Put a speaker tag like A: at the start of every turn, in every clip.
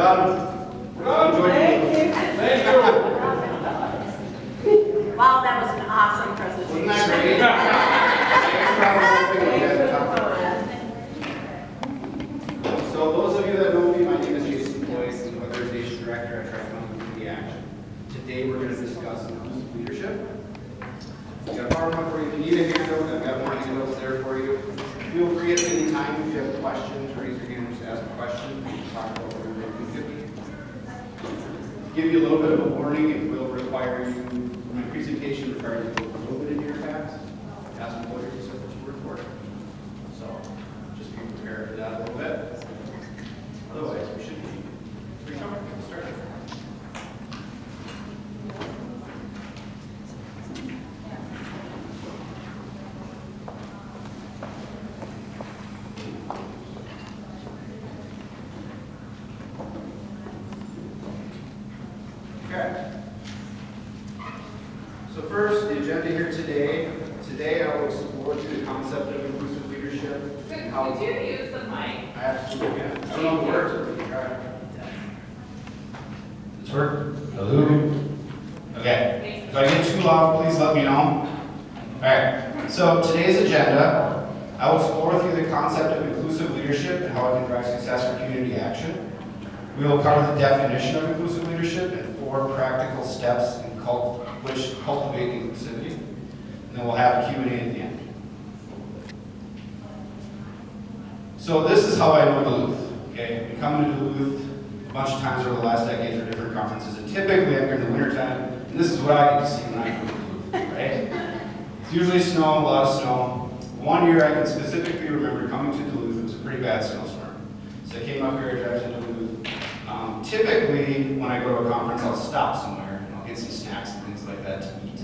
A: done.
B: We're done. Thank you.
C: Wow, that was an awesome presentation.
A: Wasn't that great? So those of you that know me, my name is Jason Boyce, I'm the Weatherization Director at Tri-County Community Action. Today we're going to discuss inclusive leadership. I've got a PowerPoint for you. If you need a handout, I've got more handouts there for you. Feel free at any time if you have questions, raise your hand, just ask a question. Talk about what we're doing. Give you a little bit of a warning. It will require you, my presentation requires you to put a little bit into your packs. Ask employers to set what you report. So just be prepared for that a little bit. Otherwise, we should be pretty comfortable to start. Okay. So first, the agenda here today. Today I will explore through the concept of inclusive leadership.
D: Could you use the mic?
A: I absolutely can. I don't know the words, but we can try. This work? Hello? Okay. If I get too loud, please let me know. Alright, so today's agenda, I will explore through the concept of inclusive leadership and how it can drive success for community action. We will cover the definition of inclusive leadership and 4 practical steps in which cultivate inclusivity. And then we'll have a Q&A at the end. So this is how I know Duluth. Okay, we come to Duluth a bunch of times over the last decade for different conferences, and typically I'm here in the wintertime, and this is what I get to see when I come to Duluth, right? It's usually snow, a lot of snow. One year I can specifically remember coming to Duluth, it was a pretty bad snowstorm. So I came up here, I drive to Duluth. Typically, when I go to a conference, I'll stop somewhere, and I'll get some snacks and things like that to eat.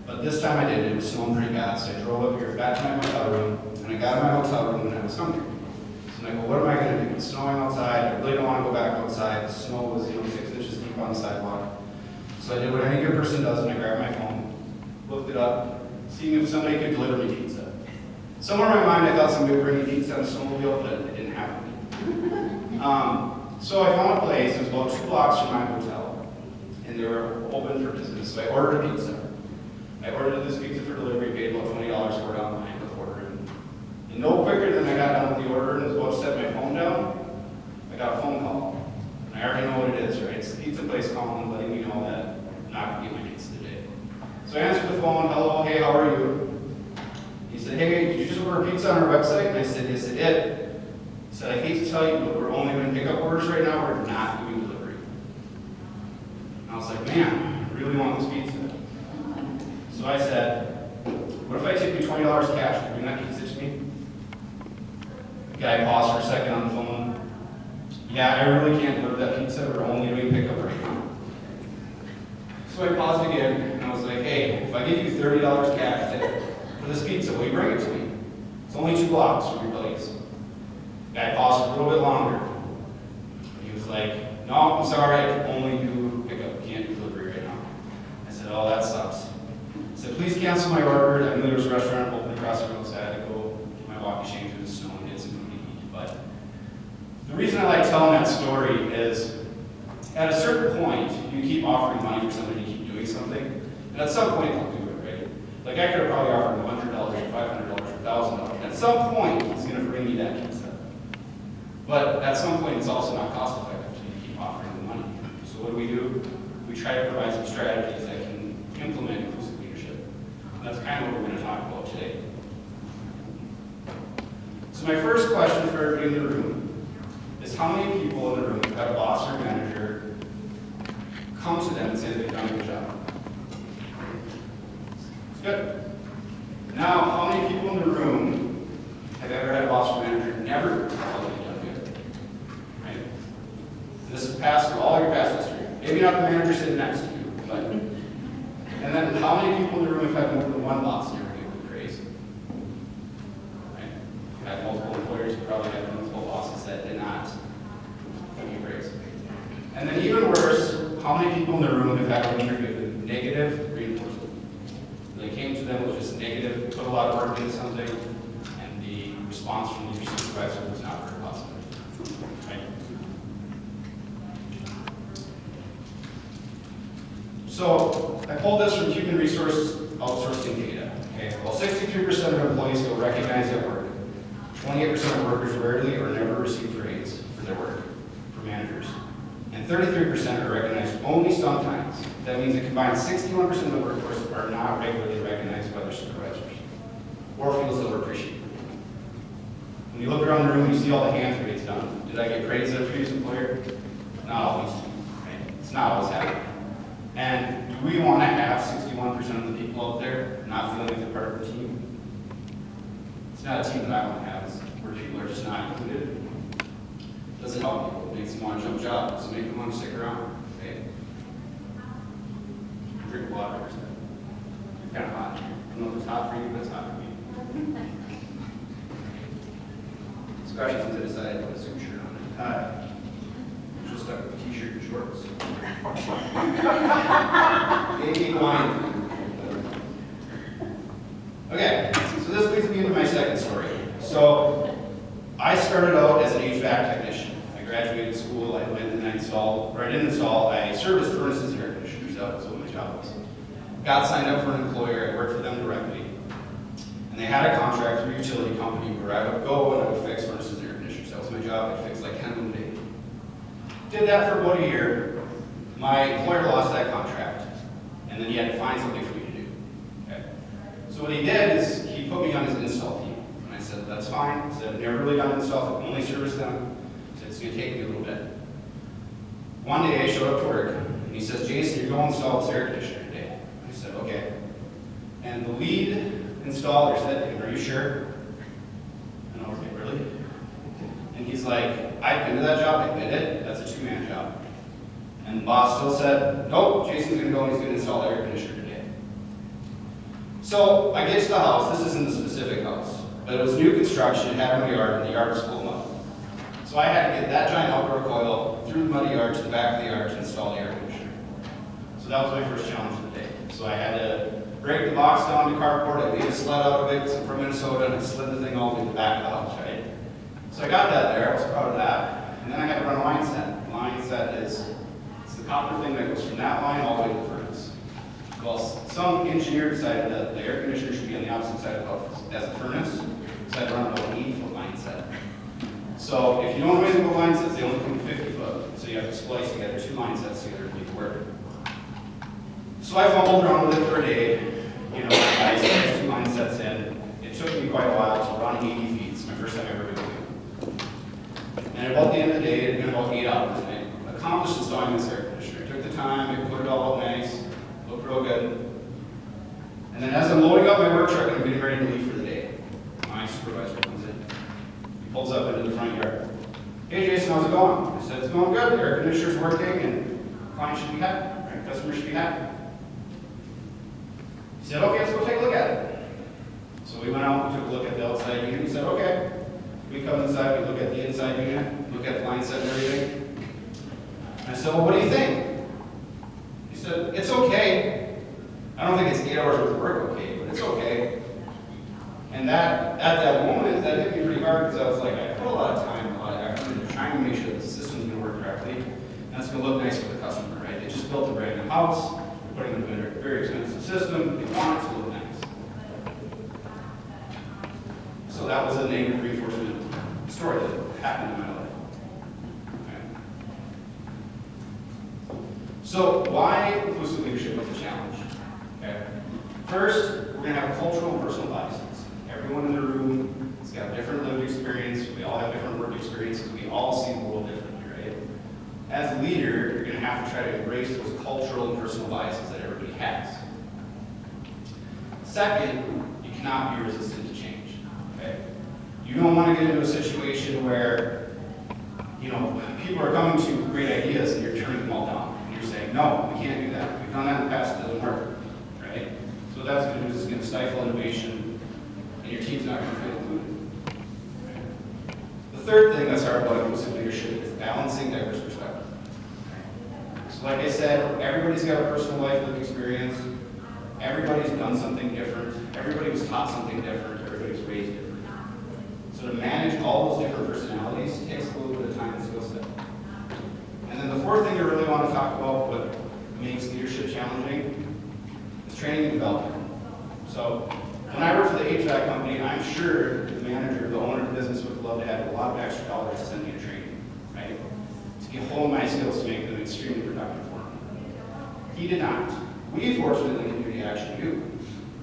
A: But this time I did, it was snowing pretty bad, so I drove up here back to my hotel room, and I got in my hotel room and I was hungry. So I'm like, well, what am I gonna do? It's snowing outside, I really don't wanna go back outside. The snow was, 6 inches deep on the sidewalk. So I did what any good person does, and I grabbed my phone, looked it up, seeing if somebody could deliver me pizza. Somewhere in my mind, I thought somebody would bring me pizza on a snowmobile, but it didn't happen. So I found a place, it was about 2 blocks from my hotel, and they were open for business, so I ordered a pizza. I ordered this pizza for delivery, paid about $20 for it online with ordering. And no quicker than I got done with the order and was about to set my phone down, I got a phone call. And I already know what it is, right? It's the pizza place calling, letting me know that I'm not going to get my pizza today. So I answered the phone, hello, hey, how are you? He said, hey, did you just order pizza on our website? And I said, yes, I did. He said, I hate to tell you, but we're only doing pickup orders right now, we're not doing delivery. And I was like, man, I really want this pizza. So I said, what if I tip you $20 cash to bring that pizza to me? The guy paused for a second on the phone. Yeah, I really can't deliver that pizza, we're only doing pickup right now. So I paused again, and I was like, hey, if I give you $30 cash tip for this pizza, will you bring it to me? It's only 2 blocks from your place. The guy paused for a little bit longer. He was like, no, I'm sorry, I can only do pickup, can't do delivery right now. I said, oh, that sucks. I said, please cancel my order. I knew there was a restaurant open across the road, so I had to go get my walkie chain through the snow and get some food to eat. But the reason I like telling that story is, at a certain point, you keep offering money for somebody to keep doing something, and at some point they'll do it, right? Like I could have probably offered them $100 or $500 or $1,000. At some point, it's going to bring me that pizza. But at some point, it's also not cost effective to keep offering them money. So what do? We try to provide some strategies that can implement inclusive leadership. And that's kind of what we're going to talk about today. So my first question for everybody in the room is how many people in the room who have a boss or manager come to them and say they've done a good job? It's good. Now, how many people in the room have ever had a boss or manager never tell them they've done good? Right? This is past through all your past history. Maybe not the manager sitting next to you, but. And then how many people in the room have had more than one boss and never give you praise? Right? You have multiple employers, you probably have multiple bosses that did not give you praise. And then even worse, how many people in the room have had a leader give them negative reinforcement? They came to them with just negative, put a lot of work into something, and the response from your supervisor was not very positive. Right? So I pulled this from human resource outsourcing data. Okay, well, 63% of employees feel recognized at work. 28% of workers rarely or never receive praise for their work, for managers. And 33% are recognized only sometimes. That means a combined 61% of the workforce are not regularly recognized by their supervisors or feels that we're appreciated. When you look around the room, you see all the hands raised done. Did I get praise at a previous employer? Not always. Right? It's not always happening. And do we want to have 61% of the people out there not feeling like they're part of the team? It's not a team that I want to have. It's where people are just not included. It doesn't help people. It makes them want to jump jobs. It doesn't make them want to stick around. Okay? Drink water or something. You're kind of hot. I don't know if it's hot for you, but it's hot for me. Especially since I decided to put a suit shirt on. Just stuck with a t-shirt and shorts. Maybe wine. Okay, so this leads me into my second story. So I started out as an HVAC technician. I graduated school, I went and I serviced furnaces and air conditioners. That was what my job was. Got signed up for an employer, I worked for them directly. And they had a contract through a utility company where I would go and I would fix furnaces and air conditioners. That was my job. I'd fix like 10 of them a day. Did that for about a year. My employer lost that contract. And then he had to find something for me to do. Okay. So what he did is he put me on his install team. And I said, that's fine. I said, I've never really done install. I've only serviced them. I said, it's going to take me a little bit. One day I showed up to work. And he says, Jason, you're going to install this air conditioner today. I said, okay. And the lead installer said to him, are you sure? And I was like, really? And he's like, I've been to that job, I did it, that's a two-man job. And the boss still said, nope, Jason's gonna go and he's gonna install the air conditioner today. So I get to the house, this isn't the specific house, but it was new construction, it had a muddy yard, and the yard was full of mud. So I had to get that giant outdoor coil through the muddy yard to the back of the yard to install the air conditioner. So that was my first challenge of the day. So I had to break the box down to cardboard, I made a sled out of it, because I'm from Minnesota, and I slid the thing all the way to the back of the house, right? So I got that there, I was proud of that. And then I had to run a line set. Line set is it's the copper thing that goes from that line all the way to the furnace. Well, some engineer decided that the air conditioner should be on the opposite side of the house as a furnace, so I had to run about an 80-foot line set. So if you don't know anything about line sets, they only come 50 foot. So you have to splice together two line sets together to make it work. So I fumbled around with it for a day. You know, I spliced two line sets in. It took me quite a while to run 80 feet. It's my first time ever doing it. And about the end of the day, it had been about 8 hours. And I accomplished installing this air conditioner. I took the time, I put it all out nice, looked real good. And then as I'm loading up my work truck and I'm getting ready to leave for the day, my supervisor comes in. He pulls up into the front yard. Hey Jason, how's it going? I said, it's going good. The air conditioner's working and client should be happy, right? Customer should be happy. He said, okay, let's go take a look at it. So we went out and took a look at the outside unit. He said, okay. We come inside, we look at the inside unit, look at the line set and everything. And I said, well, what do you think? He said, it's okay. I don't think it's 8 hours worth of work okay, but it's okay. And that, at that moment, that hit me pretty hard because I was like, I put a lot of time, a lot of effort into trying to make sure that the system's going to work correctly. And that's going to look nice for the customer, right? They just built a brand new house, they're putting them in a very expensive system, they want it to look nice. So that was a negative reinforcement story that happened in my life. Okay. So why inclusive leadership is a challenge? Okay. First, we're going to have cultural and personal biases. Everyone in the room has got a different lived experience. We all have different work experiences. We all see the world differently, right? As a leader, you're going to have to try to embrace those cultural and personal biases that everybody has. Second, you cannot be resistant to change. Okay? You don't want to get into a situation where, you know, people are coming to great ideas and you're turning them all down. And you're saying, no, we can't do that. We've done that in the past, it doesn't work. Right? So what that's going to do is it's going to stifle innovation and your team's not going to feel included. Right? The third thing that's hard about inclusive leadership is balancing diverse perspectives. So like I said, everybody's got a personal life lived experience. Everybody's done something different. Everybody was taught something different. Everybody's raised different. So to manage all those different personalities takes a little bit of time and skill set. And then the fourth thing I really want to talk about, but makes leadership challenging is training and development. So when I worked for the HVAC company, I'm sure the manager, the owner of the business would love to have a lot of extra dollars to send me to training, right? To get hone my skills to make them extremely productive for him. He did not. We fortunately in Community Action do,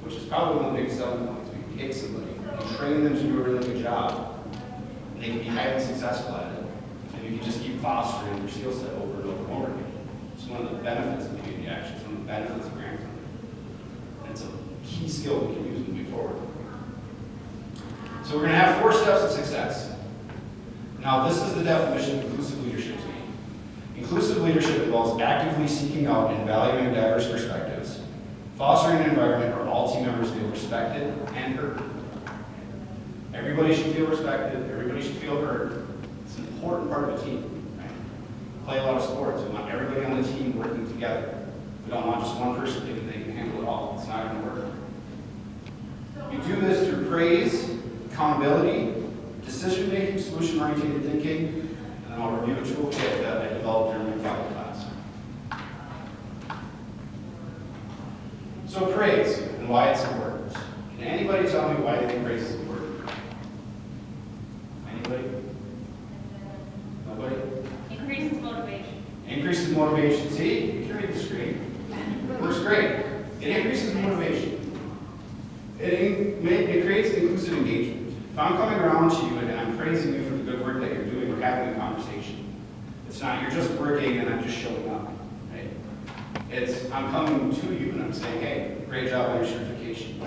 A: which is probably one of the biggest selling points. We can take somebody and train them to do a really good job, and they can be highly successful at it. And you can just keep fostering your skill set over and over and over again. It's one of the benefits of Community Action. It's one of the benefits of grant funding. And it's a key skill we can use moving forward. So we're going to have 4 steps of success. Now, this is the definition of inclusive leadership to me. Inclusive leadership involves actively seeking out and valuing diverse perspectives, fostering an environment where all team members feel respected and heard. Everybody should feel respected. Everybody should feel heard. It's an important part of a team. Right? Play a lot of sports. We want everybody on the team working together. We don't want just one person thinking they can handle it all. It's not going to work. We do this through praise, accountability, decision-making, solution-oriented thinking, and then I'll review a toolkit that I developed during my final class. So praise and why it's important. Can anybody tell me why they think praise is important? Anybody? Nobody?
D: Increases motivation.
A: Increases motivation. See? You can read the screen. Works great. It increases motivation. It creates inclusive engagement. If I'm coming around to you and I'm praising you for the good work that you're doing, we're having a conversation. It's not you're just working and I'm just showing up. Right? It's I'm coming to you and I'm saying, hey, great job on your certification.